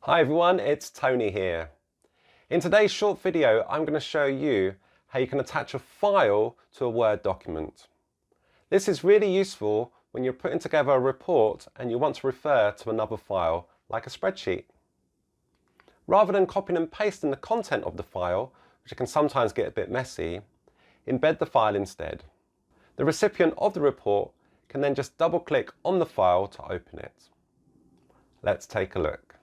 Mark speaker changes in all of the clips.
Speaker 1: Hi everyone, it's Tony here. In today's short video, I'm going to show you how you can attach a file to a Word document. This is really useful when you're putting together a report and you want to refer to another file, like a spreadsheet. Rather than copying and pasting the content of the file, which can sometimes get a bit messy, embed the file instead. The recipient of the report can then just double-click on the file to open it. Let's take a look.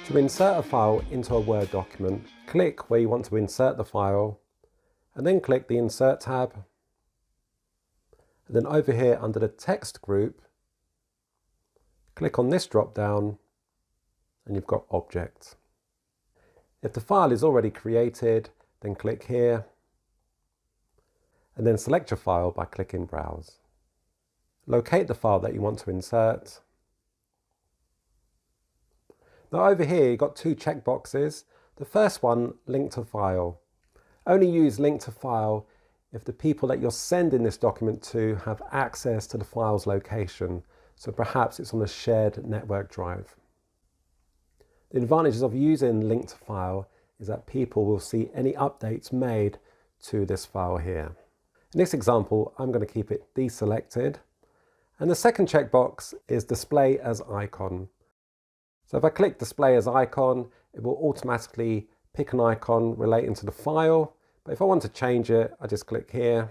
Speaker 1: To insert a file into a Word document, click where you want to insert the file, and then click the Insert tab. And then over here under the text group, click on this drop down, and you've got Object. If the file is already created, then click here, and then select your file by clicking Browse. Locate the file that you want to insert. Now over here you've got two checkboxes. The first one, link to file. Only use link to file if the people that you're sending this document to have access to the file's location. So perhaps it's on a shared network drive. The advantages of using link to file is that people will see any updates made to this file here. In this example, I'm going to keep it deselected. And the second checkbox is display as icon. So if I click display as icon, it will automatically pick an icon relating to the file. But if I want to change it, I just click here.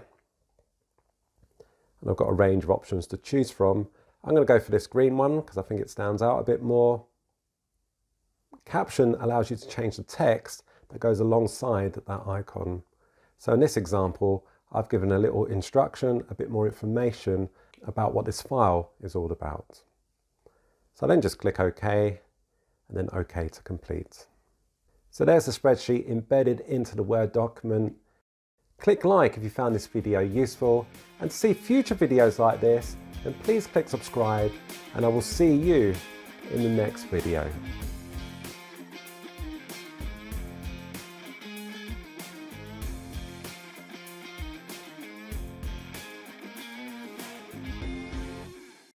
Speaker 1: And I've got a range of options to choose from. I'm going to go for this green one because I think it stands out a bit more. Caption allows you to change the text that goes alongside that icon. So in this example, I've given a little instruction, a bit more information about what this file is all about. So I then just click OK. And then OK to complete. So there's the spreadsheet embedded into the Word document. Click like if you found this video useful, and to see future videos like this, then please click subscribe, and I will see you in the next video.